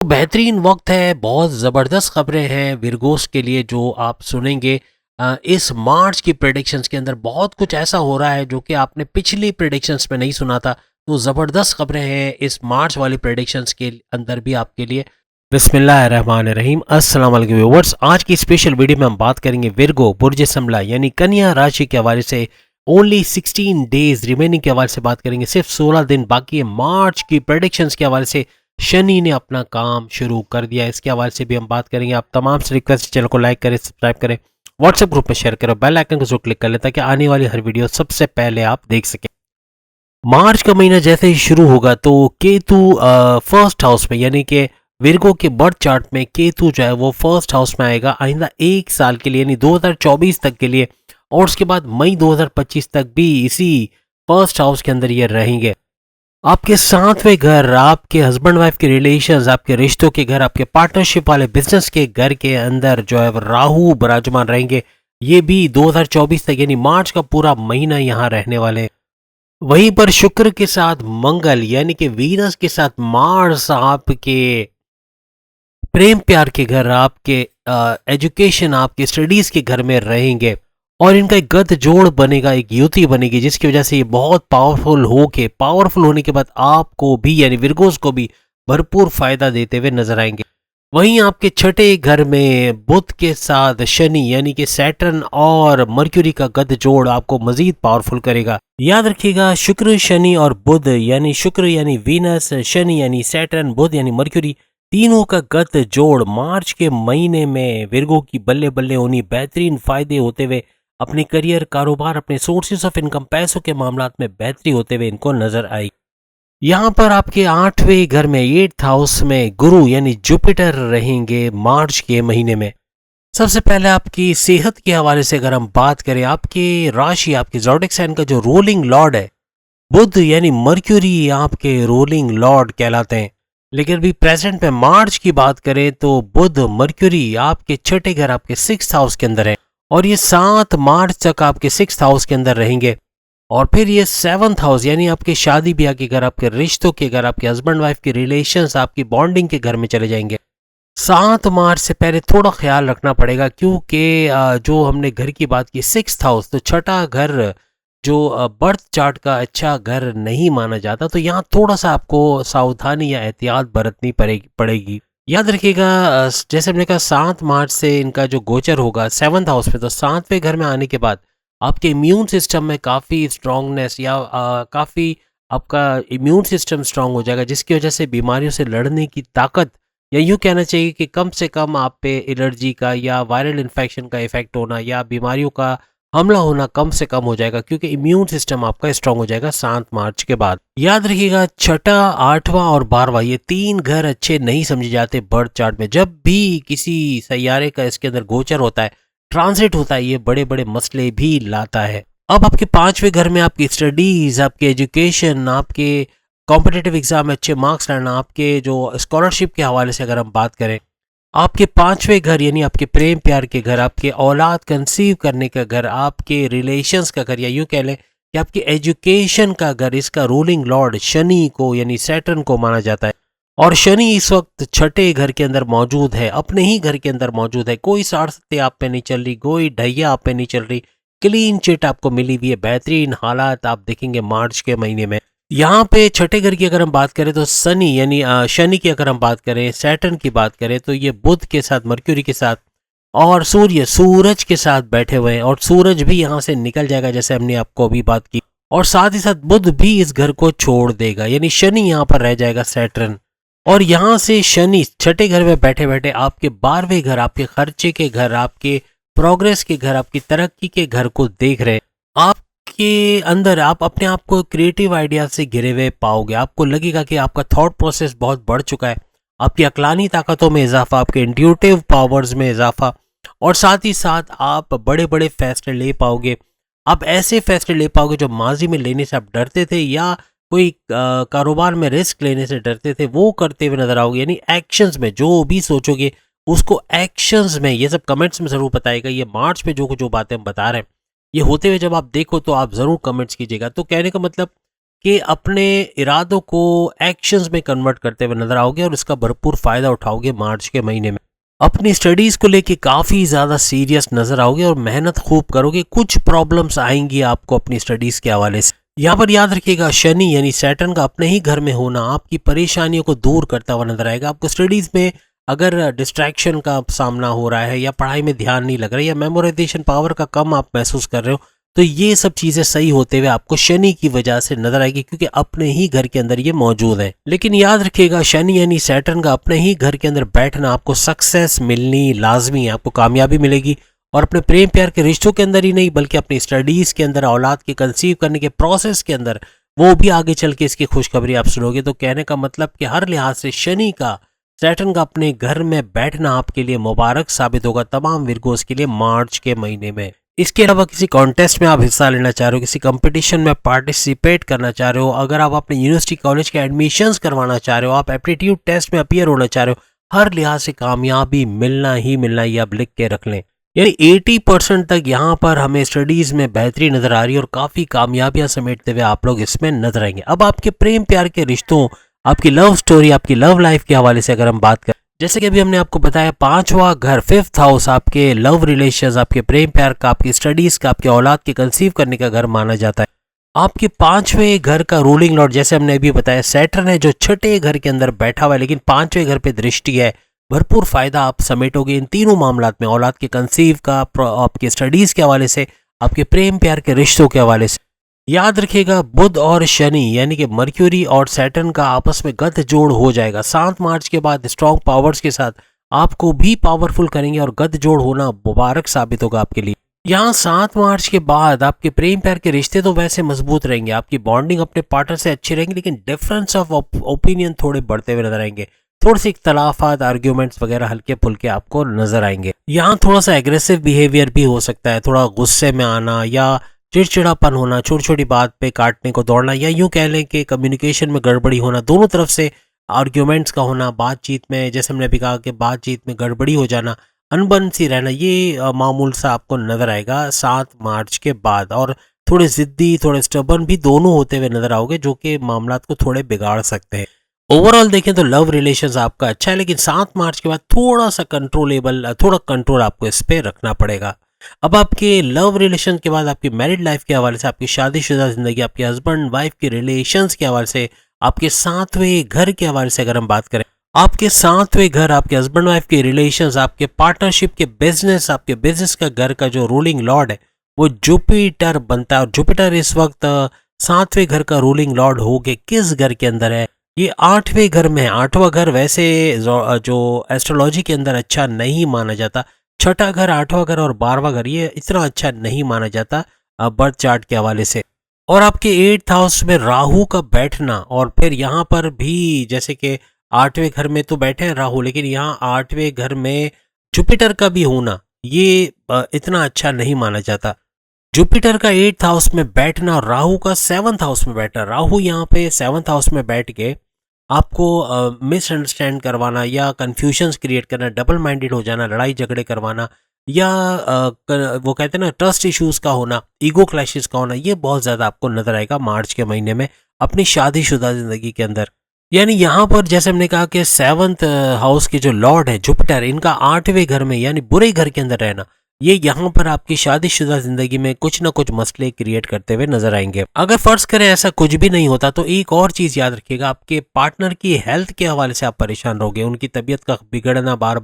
बेहतरीन वक्त है, बहुत ज़बरदस्त खबरें हैं विरगोस के लिए जो आप सुनेंगे। इस मार्च की प्रेडिक्शंस के अंदर बहुत कुछ ऐसा हो रहा है जो कि आपने पिछली प्रेडिक्शंस में नहीं सुना था। तो ज़बरदस्त खबरें हैं इस मार्च वाली प्रेडिक्शंस के अंदर भी आपके लिए। बिस्मिल्लाहिर्रहमानिर्रहीम, अस्सलाम वालेकुम व्यूअर्स। आज की स्पेशल वीडियो में हम बात करेंगे विरगो बुर्ज संभला यानी कन्या राशि के हवाले से। ओनली 16 डेज रिमेनिंग के हवाले से बात करेंगे, सिर्फ 16 दिन बाकी है मार्च की प्रेडिक्शंस के हवाले से। शनि ने अपना काम शुरू कर दिया, इसके हवाले से भी हम बात करेंगे। आप तमाम से रिक्वेस्ट, चैनल को लाइक करें, सब्सक्राइब करें, व्हाट्सएप ग्रुप में शेयर करें, बेल आइकन को जरूर क्लिक कर लें ताकि आने वाली हर वीडियो सबसे पहले आप देख सकें। मार्च का महीना जैसे ही शुरू होगा तो केतु फर्स्ट हाउस में यानी कि विरगो के बर्थ चार्ट में केतु जो है वो फर्स्ट हाउस में आएगा आइंदा 1 साल के लिए यानी 2024 तक के लिए। और उसके बाद मई 2025 तक भी इसी फर्स्ट हाउस के अंदर ये रहेंगे। आपके सातवें घर, आपके हस्बैंड वाइफ के रिलेशंस, आपके रिश्तों के घर, आपके पार्टनरशिप वाले बिजनेस के घर के अंदर जो है राहु विराजमान रहेंगे। ये भी 2024 तक यानी मार्च का पूरा महीना यहाँ रहने वाले हैं। वहीं पर शुक्र के साथ मंगल यानी कि वीनस के साथ मार्स आपके प्रेम प्यार के घर, आपके एजुकेशन, आपके स्टडीज के घर में रहेंगे। और इनका एक गद जोड़ बनेगा, एक युति बनेगी जिसकी वजह से ये बहुत पावरफुल होने के बाद आपको भी यानी विरगोस को भी भरपूर फायदा देते हुए नजर आएंगे। वहीं आपके छठे घर में बुध के साथ शनि यानी कि सैटर्न और मर्क्यूरी का गद जोड़ आपको मजीद पावरफुल करेगा। याद रखिएगा, शुक्र शनि और बुध यानी शुक्र यानी वीनस, शनि यानी सैटर्न, बुध यानी मर्क्यूरी, तीनों का गद जोड़ मार्च के महीने में विरगो की बल्ले बल्ले होनी, बेहतरीन फायदे होते हुए अपने करियर, कारोबार, अपने सोर्सेस ऑफ इनकम, पैसों के मामलात में बेहतरी होते हुए इनको नजर आई। यहाँ पर आपके 8वें घर में 8th हाउस में गुरु यानी जुपिटर रहेंगे मार्च के महीने में। सबसे पहले आपकी सेहत के हवाले से अगर हम बात करें, आपकी राशि, आपके ज़ोडिक साइन का जो रूलिंग लॉर्ड है बुध यानी मर्क्यूरी आपके रूलिंग लॉर्ड कहलाते हैं। लेकिन अभी प्रेजेंट में मार्च की बात करें तो बुध मर्क्यूरी आपके छठे घर, आपके 6th हाउस के अंदर है और ये 7 मार्च तक आपके 6th हाउस के अंदर रहेंगे। और फिर ये 7th हाउस यानी आपके शादी ब्याह के घर, आपके रिश्तों के घर, आपके हस्बैंड वाइफ के रिलेशंस, आपकी बॉन्डिंग के घर में चले जाएंगे। 7 मार्च से पहले थोड़ा ख्याल रखना पड़ेगा क्योंकि जो हमने घर की बात की 6th हाउस, तो छठा घर जो बर्थ चार्ट का अच्छा घर नहीं माना जाता, तो यहाँ थोड़ा सा आपको सावधानी या एहतियात बरतनी पड़ेगी। याद रखिएगा, जैसे हमने कहा 7 मार्च से इनका जो गोचर होगा 7th हाउस में, तो 7वें घर में आने के बाद आपके इम्यून सिस्टम में काफ़ी स्ट्रांगनेस या काफ़ी आपका इम्यून सिस्टम स्ट्रांग हो जाएगा जिसकी वजह से बीमारियों से लड़ने की ताकत, या यूँ कहना चाहिए कि कम से कम आप पे एलर्जी का या वायरल इन्फेक्शन का इफेक्ट होना या बीमारियों का हमला होना कम से कम हो जाएगा क्योंकि इम्यून सिस्टम आपका स्ट्रांग हो जाएगा 7 मार्च के बाद। याद रखिएगा, छठा, 8वां और 12वां ये 3 घर अच्छे नहीं समझे जाते बर्थ चार्ट में। जब भी किसी सैयारे का इसके अंदर गोचर होता है, ट्रांजिट होता है, ये बड़े बड़े मसले भी लाता है। अब आपके 5वें घर में आपकी स्टडीज, आपके एजुकेशन, आपके कॉम्पिटिटिव एग्जाम में अच्छे मार्क्स लाना, आपके जो स्कॉलरशिप के हवाले से अगर हम बात करें, आपके 5वें घर यानी आपके प्रेम प्यार के घर, आपके औलाद कंसीव करने का घर, आपके रिलेशंस का घर, या यूँ कह लें कि आपकी एजुकेशन का घर, इसका रूलिंग लॉर्ड शनि को यानी सैटर्न को माना जाता है। और शनि इस वक्त छठे घर के अंदर मौजूद है, अपने ही घर के अंदर मौजूद है। कोई साड़ते आप पे नहीं चल रही, कोई ढैया आप पे नहीं चल रही, क्लीन चिट आपको मिली हुई है। बेहतरीन हालात आप देखेंगे मार्च के महीने में। यहाँ पे छठे घर की अगर हम बात करें तो शनि यानी शनि की अगर हम बात करें, सैटर्न की बात करें तो ये बुध के साथ, मर्क्यूरी के साथ और सूरज के साथ बैठे हुए हैं। और सूरज भी यहाँ से निकल जाएगा जैसे हमने आपको अभी बात की, और साथ ही साथ बुध भी इस घर को छोड़ देगा यानी शनि यहाँ पर रह जाएगा, सैटर्न। और यहाँ से शनि छठे घर में बैठे बैठे आपके 12वें घर, आपके खर्चे के घर, आपके प्रोग्रेस के घर, आपकी तरक्की के घर को देख रहे हैं। आपके अंदर आप अपने आप को क्रिएटिव आइडिया से घिरे हुए पाओगे। आपको लगेगा कि आपका थॉट प्रोसेस बहुत बढ़ चुका है, आपकी अक्लानी ताकतों में इजाफा, आपके इंट्यूटिव पावर्स में इजाफा, और साथ ही साथ आप बड़े बड़े फैसले ले पाओगे। आप ऐसे फैसले ले पाओगे जो माजी में लेने से आप डरते थे या कोई कारोबार में रिस्क लेने से डरते थे, वो करते हुए नजर आओगे। यानी एक्शंस में जो भी सोचोगे उसको एक्शंस में, ये सब कमेंट्स में जरूर बताएगा। ये मार्च में जो बातें हम बता रहे हैं ये होते हुए जब आप देखो तो आप जरूर कमेंट्स कीजिएगा। तो कहने का मतलब कि अपने इरादों को एक्शंस में कन्वर्ट करते हुए नजर आओगे और इसका भरपूर फायदा उठाओगे मार्च के महीने में। अपनी स्टडीज को लेके काफी ज्यादा सीरियस नजर आओगे और मेहनत खूब करोगे। कुछ प्रॉब्लम्स आएंगी आपको अपनी स्टडीज के हवाले से। यहाँ पर याद रखिएगा, शनि यानी सैटर्न का अपने ही घर में होना आपकी परेशानियों को दूर करता हुआ नजर आएगा। आपको स्टडीज में अगर डिस्ट्रैक्शन का सामना हो रहा है या पढ़ाई में ध्यान नहीं लग रहा है या मेमोराइजेशन पावर का कम आप महसूस कर रहे हो, तो ये सब चीजें सही होते हुए आपको शनि की वजह से नजर आएगी, क्योंकि अपने ही घर के अंदर ये मौजूद है। लेकिन याद रखिएगा, शनि यानी सैटर्न का अपने ही घर के अंदर बैठना आपको सक्सेस मिलनी लाजमी है, आपको कामयाबी मिलेगी। और अपने प्रेम प्यार के रिश्तों के अंदर ही नहीं, बल्कि अपनी स्टडीज के अंदर, औलाद के कंसीव करने के प्रोसेस के अंदर, वो भी आगे चल के इसकी खुशखबरी आप सुनोगे। तो कहने का मतलब कि हर लिहाज से शनि का, सैटर्न का अपने घर में बैठना आपके लिए मुबारक साबित होगा तमाम विर्गोस के लिए मार्च के महीने में। इसके अलावा किसी कॉन्टेस्ट में आप हिस्सा लेना चाह रहे हो, किसी कंपटीशन में पार्टिसिपेट करना चाह रहे हो, अगर आप अपने यूनिवर्सिटी कॉलेज के एडमिशंस करवाना चाह रहे हो, आप एप्टीट्यूड टेस्ट में अपीयर होना चाह रहे हो, हर लिहाज से कामयाबी मिलना ही मिलना, ये आप लिख के रख लें। यानी 80% तक यहाँ पर हमें स्टडीज में बेहतरी नजर आ रही है और काफी कामयाबियां समेटते हुए आप लोग इसमें नजर आएंगे। अब आपके प्रेम प्यार के रिश्तों, आपकी लव स्टोरी, आपकी लव लाइफ के हवाले से अगर हम बात करें, जैसे कि अभी हमने आपको बताया, 5वां घर, 5th हाउस आपके लव रिलेशंस, आपके प्रेम प्यार का, आपकी स्टडीज का, आपके औलाद के कंसीव करने का घर माना जाता है। आपके 5वें घर का रूलिंग लॉर्ड, जैसे हमने अभी बताया, सैटर्न है, जो छठे घर के अंदर बैठा हुआ है, लेकिन 5वें घर पे दृष्टि है। भरपूर फायदा आप समेटोगे इन तीनों मामलात में, औलाद के कंसीव का, आपके स्टडीज के हवाले से, आपके प्रेम प्यार के रिश्तों के हवाले से। याद रखिएगा, बुध और शनि यानी कि मर्क्यूरी और सैटर्न का आपस में गठ जोड़ हो जाएगा 7 मार्च के बाद। स्ट्रॉन्ग पावर्स के साथ आपको भी पावरफुल करेंगे और गठ जोड़ होना मुबारक साबित होगा आपके लिए। यहाँ 7 मार्च के बाद आपके प्रेम प्यार के रिश्ते तो वैसे मजबूत रहेंगे, आपकी बॉन्डिंग अपने पार्टनर से अच्छी रहेंगी, लेकिन डिफरेंस ऑफ ओपिनियन थोड़े बढ़ते हुए नजर आएंगे। थोड़ी सी इख्तलाफात, आर्ग्यूमेंट्स वगैरह हल्के फुल्के आपको नजर आएंगे। यहाँ थोड़ा सा एग्रेसिव बिहेवियर भी हो सकता है, थोड़ा गुस्से में आना या चिड़चिड़ापन होना, छोटी छोटी बात पे काटने को दौड़ना, या यूं कह लें कि कम्युनिकेशन में गड़बड़ी होना, दोनों तरफ से आर्ग्यूमेंट्स का होना, बातचीत में, जैसे हमने अभी कहा कि बातचीत में गड़बड़ी हो जाना, अनबन सी रहना, ये मामूल सा आपको नजर आएगा 7 मार्च के बाद। और थोड़े जिद्दी, थोड़े स्टबर्न भी दोनों होते हुए नजर आओगे, जो कि मामलात को थोड़े बिगाड़ सकते हैं। ओवरऑल देखें तो लव रिलेशंस आपका अच्छा है, लेकिन 7 मार्च के बाद थोड़ा सा कंट्रोलेबल, थोड़ा कंट्रोल आपको इस पे रखना पड़ेगा। अब आपके लव रिलेशन के बाद आपकी मैरिड लाइफ के हवाले से, आपकी शादीशुदा जिंदगी, आपके हस्बैंड वाइफ के रिलेशंस के हवाले से, आपके 7वें घर के हवाले से अगर हम बात करें, आपके 7वें घर, आपके हस्बैंड वाइफ के रिलेशंस, आपके पार्टनरशिप के बिजनेस, आपके बिजनेस का घर का जो रूलिंग लॉर्ड है वो जुपिटर बनता है। और जुपिटर इस वक्त 7वें घर का रूलिंग लॉर्ड हो के किस घर के अंदर है? ये 8वें घर में है। 8वां घर वैसे जो एस्ट्रोलॉजी के अंदर अच्छा नहीं माना जाता। छठा घर, 8वां घर और 12वां घर ये इतना अच्छा नहीं माना जाता बर्थ चार्ट के हवाले से। और आपके 8th हाउस में राहु का बैठना, और फिर यहाँ पर भी जैसे कि 8वें घर में तो बैठे हैं राहु, लेकिन यहाँ 8वें घर में जुपिटर का भी होना, ये इतना अच्छा नहीं माना जाता। जुपिटर का 8th हाउस में बैठना और राहु का 7th हाउस में बैठना, राहु यहाँ पे 7th हाउस में बैठ के आपको मिसअंडरस्टैंड करवाना या कंफ्यूजन्स क्रिएट करना, डबल माइंडेड हो जाना, लड़ाई झगड़े करवाना, या वो कहते हैं ना ट्रस्ट इश्यूज का होना, ईगो क्लैशेस का होना, ये बहुत ज़्यादा आपको नजर आएगा मार्च के महीने में अपनी शादीशुदा जिंदगी के अंदर। यानी यहाँ पर जैसे हमने कहा कि 7th हाउस के जो लॉर्ड है जुपिटर, इनका 8वें घर में यानी बुरे घर के अंदर रहना, ये यहाँ पर आपकी शादीशुदा जिंदगी में कुछ ना कुछ मसले क्रिएट करते हुए नजर आएंगे। अगर फर्ज करें ऐसा कुछ भी नहीं होता, तो एक और चीज याद रखिएगा, आपके पार्टनर की हेल्थ के हवाले से आप परेशान रहोगे। उनकी तबीयत का बिगड़ना, बार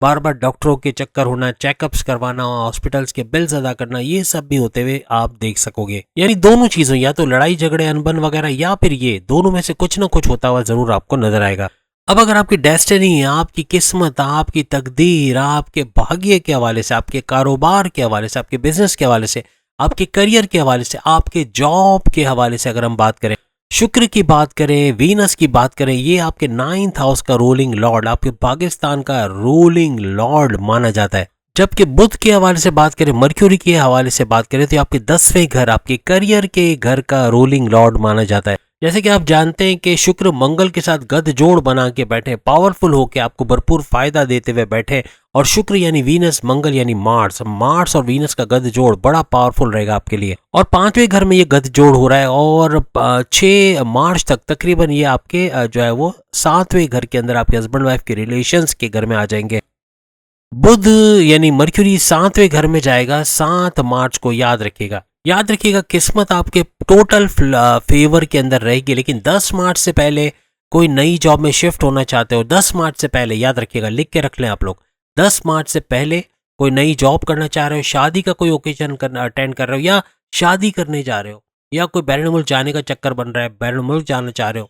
बार डॉक्टरों के चक्कर होना, चेकअप्स करवाना, हॉस्पिटल्स के बिल्स अदा करना, ये सब भी होते हुए आप देख सकोगे। यानी दोनों चीजों, या तो लड़ाई झगड़े, अनबन वगैरह, या फिर ये दोनों में से कुछ ना कुछ होता हुआ जरूर आपको नजर आएगा। अब अगर आपकी डेस्टिनी, आपकी किस्मत, आपकी तकदीर, आपके भाग्य के हवाले से, आपके कारोबार के हवाले से, आपके बिजनेस के हवाले से, आपके करियर के हवाले से, आपके जॉब के हवाले से अगर हम बात करें, शुक्र की बात करें, वीनस की बात करें, ये आपके 9th हाउस का रूलिंग लॉर्ड, आपके पाकिस्तान का रूलिंग लॉर्ड माना जाता है। जबकि बुध के हवाले से बात करें, मर्क्यूरी के हवाले से बात करें, तो आपके 10वें घर, आपके करियर के घर का रूलिंग लॉर्ड माना जाता है। जैसे कि आप जानते हैं कि शुक्र मंगल के साथ गठजोड़ बना के बैठे, पावरफुल होके आपको भरपूर फायदा देते हुए बैठे। और शुक्र यानी वीनस, मंगल यानी मार्स, मार्स और वीनस का गठजोड़ बड़ा पावरफुल रहेगा आपके लिए। और 5वें घर में ये गठजोड़ हो रहा है और 6 मार्च तक तकरीबन ये आपके जो है वो 7वें घर के अंदर आपके हस्बैंड वाइफ के रिलेशंस के घर में आ जाएंगे। बुध यानी मर्क्यूरी 7वें घर में जाएगा 7 मार्च को। याद रखिएगा, याद रखिएगा, किस्मत आपके टोटल फेवर के अंदर रहेगी, लेकिन 10 मार्च से पहले कोई नई जॉब में शिफ्ट होना चाहते हो, 10 मार्च से पहले, याद रखिएगा, लिख के रख लें आप लोग, 10 मार्च से पहले कोई नई जॉब करना चाह रहे हो, शादी का कोई ओकेजन करना अटेंड कर रहे हो, या शादी करने जा रहे हो, या कोई बैरून मुल्क जाने का चक्कर बन रहा है, बैरून मुल्क जाना चाह रहे हो,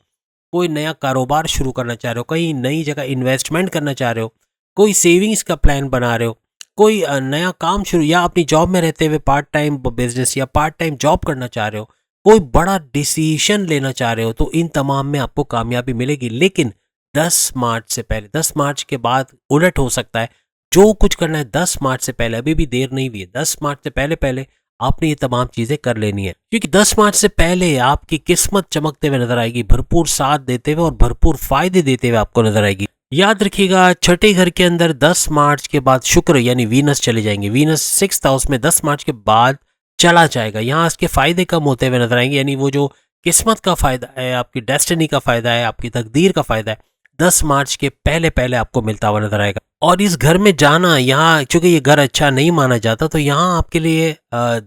कोई नया कारोबार शुरू करना चाह रहे हो, कहीं नई जगह इन्वेस्टमेंट करना चाह रहे हो, कोई सेविंग्स का प्लान बना रहे हो, कोई नया काम शुरू, या अपनी जॉब में रहते हुए पार्ट टाइम बिजनेस या पार्ट टाइम जॉब करना चाह रहे हो, कोई बड़ा डिसीजन लेना चाह रहे हो, तो इन तमाम में आपको कामयाबी मिलेगी। लेकिन 10 मार्च से पहले, 10 मार्च के बाद उलट हो सकता है। जो कुछ करना है 10 मार्च से पहले, अभी भी देर नहीं हुई है, 10 मार्च से पहले पहले आपने ये तमाम चीजें कर लेनी है, क्योंकि 10 मार्च से पहले आपकी किस्मत चमकते हुए नजर आएगी, भरपूर साथ देते हुए और भरपूर फायदे देते हुए आपको नजर आएगी। याद रखिएगा, छठे घर के अंदर 10 मार्च के बाद शुक्र यानी वीनस चले जाएंगे। वीनस 6th हाउस में 10 मार्च के बाद चला जाएगा। यहाँ इसके फायदे कम होते हुए नजर आएंगे, यानी वो जो किस्मत का फायदा है, आपकी डेस्टिनी का फायदा है, आपकी तकदीर का फायदा है, 10 मार्च के पहले पहले आपको मिलता हुआ नजर आएगा। और इस घर में जाना, यहाँ चूंकि ये घर अच्छा नहीं माना जाता, तो यहाँ आपके लिए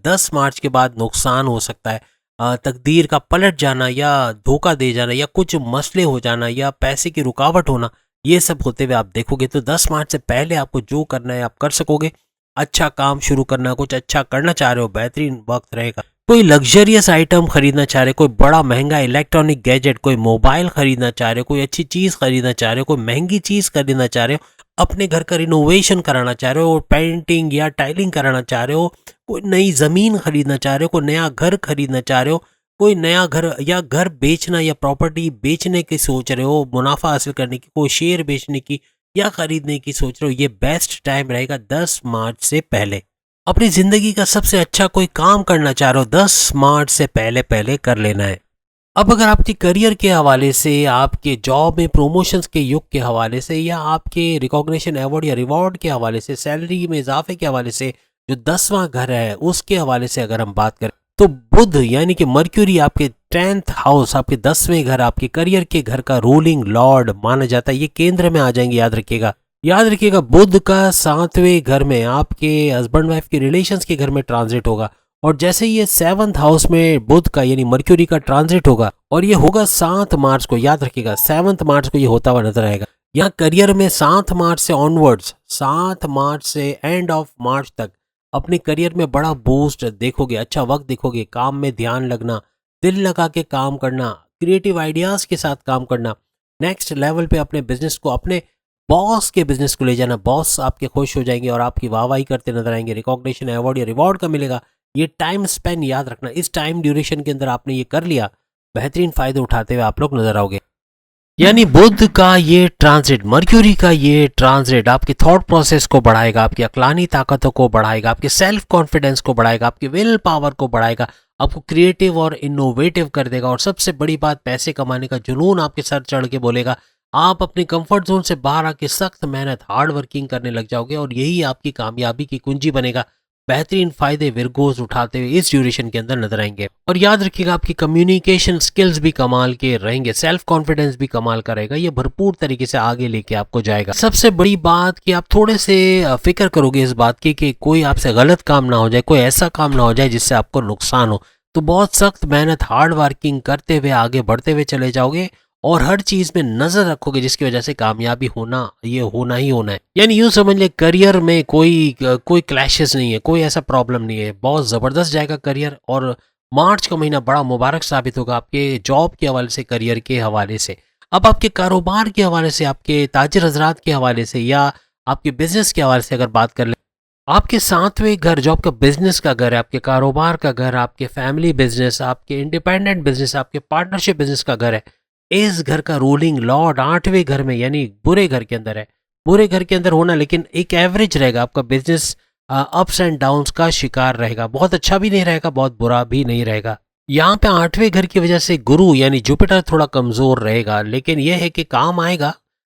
10 मार्च के बाद नुकसान हो सकता है। तकदीर का पलट जाना, या धोखा दे जाना, या कुछ मसले हो जाना, या पैसे की रुकावट होना, ये सब होते हुए आप देखोगे। तो 10 मार्च से पहले आपको जो करना है आप कर सकोगे। अच्छा काम शुरू करना, कुछ अच्छा करना चाह रहे हो, बेहतरीन वक्त रहेगा। कोई लग्जरियस आइटम खरीदना चाह रहे हो, कोई बड़ा महंगा इलेक्ट्रॉनिक गैजेट, कोई मोबाइल खरीदना चाह रहे हो, कोई अच्छी चीज़ खरीदना चाह रहे हो, कोई महंगी चीज़ खरीदना चाह रहे हो, अपने घर का रिनोवेशन कराना चाह रहे हो, पेंटिंग या टाइलिंग कराना चाह रहे हो, कोई नई ज़मीन खरीदना चाह रहे हो, कोई नया घर खरीदना चाह रहे हो, कोई नया घर या घर बेचना या प्रॉपर्टी बेचने की सोच रहे हो, मुनाफा हासिल करने की, कोई शेयर बेचने की या खरीदने की सोच रहे हो, ये बेस्ट टाइम रहेगा 10 मार्च से पहले। अपनी जिंदगी का सबसे अच्छा कोई काम करना चाह रहे हो, 10 मार्च से पहले पहले कर लेना है। अब अगर आपके करियर के हवाले से, आपके जॉब में प्रमोशंस के युग के हवाले से, या आपके रिकॉग्निशन अवार्ड या रिवॉर्ड के हवाले से, सैलरी में इजाफे के हवाले से, जो 10वां घर है उसके हवाले से अगर हम बात करें, तो बुध यानी कि मर्क्यूरी आपके 10th हाउस, आपके 10वें घर, आपके करियर के घर का रूलिंग लॉर्ड माना जाता है। ये केंद्र में आ जाएंगे। याद रखिएगा, याद रखिएगा, बुध का 7वें घर में आपके हस्बैंड वाइफ के रिलेशंस के घर में ट्रांजिट होगा। और जैसे ये 7th हाउस में बुध का यानी मर्क्यूरी का ट्रांजिट होगा, और ये होगा 7 मार्च को। याद रखिएगा, 7 मार्च को ये होता हुआ नजर आएगा। यहाँ करियर में 7 मार्च से ऑनवर्ड्स, 7 मार्च से एंड ऑफ मार्च तक अपने करियर में बड़ा बूस्ट देखोगे, अच्छा वक्त देखोगे, काम में ध्यान लगना, दिल लगा के काम करना, क्रिएटिव आइडियाज के साथ काम करना, नेक्स्ट लेवल पे अपने बिजनेस को, अपने बॉस के बिजनेस को ले जाना। बॉस आपके खुश हो जाएंगे और आपकी वाहवाही करते नजर आएंगे। रिकॉग्निशन अवार्ड या रिवॉर्ड का मिलेगा। ये टाइम स्पेन याद रखना, इस टाइम ड्यूरेशन के अंदर आपने ये कर लिया, बेहतरीन फायदे उठाते हुए आप लोग नजर आओगे। यानी बुध का ये ट्रांजिट, मर्क्यूरी का ये ट्रांजिट आपकी थॉट प्रोसेस को बढ़ाएगा, आपकी अक्लानी ताकतों को बढ़ाएगा, आपके सेल्फ कॉन्फिडेंस को बढ़ाएगा, आपकी विल पावर को बढ़ाएगा, आपको क्रिएटिव और इनोवेटिव कर देगा। और सबसे बड़ी बात, पैसे कमाने का जुनून आपके सर चढ़ के बोलेगा। आप अपने कंफर्ट जोन से बाहर आके सख्त मेहनत, हार्ड वर्किंग करने लग जाओगे, और यही आपकी कामयाबी की कुंजी बनेगा। बेहतरीन फायदे विरगोज उठाते हुए इस ड्यूरेशन के अंदर नजर आएंगे। और याद रखिएगा, आपकी कम्युनिकेशन स्किल्स भी कमाल के रहेंगे, सेल्फ कॉन्फिडेंस भी कमाल का रहेगा। ये भरपूर तरीके से आगे लेके आपको जाएगा। सबसे बड़ी बात कि आप थोड़े से फिक्र करोगे इस बात की कि कोई आपसे गलत काम ना हो जाए, कोई ऐसा काम ना हो जाए जिससे आपको नुकसान हो। तो बहुत सख्त मेहनत, हार्ड वर्किंग करते हुए आगे बढ़ते हुए चले जाओगे, और हर चीज में नजर रखोगे, जिसकी वजह से कामयाबी होना, ये होना ही होना है। यानी यूं समझ ले, करियर में कोई क्लैशेस नहीं है, कोई ऐसा प्रॉब्लम नहीं है। बहुत जबरदस्त जाएगा करियर, और मार्च का महीना बड़ा मुबारक साबित होगा आपके जॉब के हवाले से, करियर के हवाले से। अब आपके कारोबार के हवाले से, आपके ताजिर हजरात के हवाले से, या आपके बिजनेस के हवाले से अगर बात कर ले, आपके 7वें घर जो आपका बिजनेस का घर है, आपके कारोबार का घर, आपके फैमिली बिजनेस, आपके इंडिपेंडेंट बिजनेस, आपके पार्टनरशिप बिजनेस का घर है, इस घर का रूलिंग लॉर्ड 8वें घर में यानी बुरे घर के अंदर है। बुरे घर के अंदर होना, लेकिन एक एवरेज रहेगा। आपका बिजनेस अप्स एंड डाउन्स का शिकार रहेगा, बहुत अच्छा भी नहीं रहेगा, बहुत बुरा भी नहीं रहेगा। यहाँ पे 8वें घर की वजह से गुरु यानी जुपिटर थोड़ा कमज़ोर रहेगा, लेकिन ये है कि काम आएगा,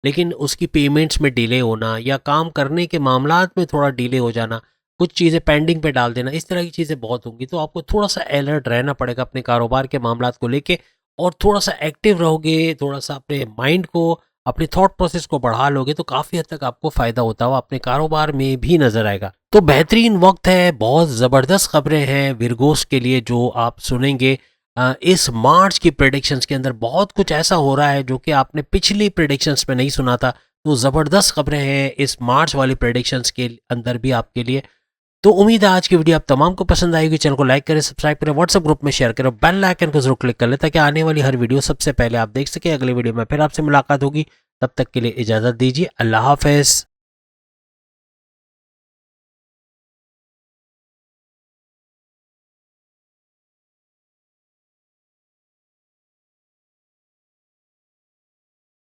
लेकिन उसकी पेमेंट्स में डिले होना या काम करने के मामलात में थोड़ा डिले हो जाना, कुछ चीज़ें पेंडिंग पे डाल देना, इस तरह की चीज़ें बहुत होंगी। तो आपको थोड़ा-सा अलर्ट रहना पड़ेगा अपने कारोबार के मामलात को लेके और थोड़ा-सा एक्टिव रहोगे, थोड़ा-सा अपने माइंड को, अपनी थॉट प्रोसेस को बढ़ा लोगे, तो काफ़ी हद तक आपको फ़ायदा होता हुआ अपने कारोबार में भी नज़र आएगा। तो बेहतरीन वक्त है, बहुत ज़बरदस्त खबरें हैं विरगोस के लिए जो आप सुनेंगे। इस मार्च की प्रेडिक्शंस के अंदर बहुत कुछ ऐसा हो रहा है जो कि आपने पिछली प्रेडिक्शंस में नहीं सुना था। तो ज़बरदस्त खबरें हैं इस मार्च वाली प्रेडिक्शंस के अंदर भी आपके लिए। तो उम्मीद है आज की वीडियो आप तमाम को पसंद आएगी। चैनल को लाइक करें, सब्सक्राइब करें, व्हाट्सएप ग्रुप में शेयर करें, बेल आइकन को जरूर क्लिक कर लें ताकि आने वाली हर वीडियो सबसे पहले आप देख सकें। अगली वीडियो में फिर आपसे मुलाकात होगी, तब तक के लिए इजाज़त दीजिए। अल्लाह हाफ़िज़।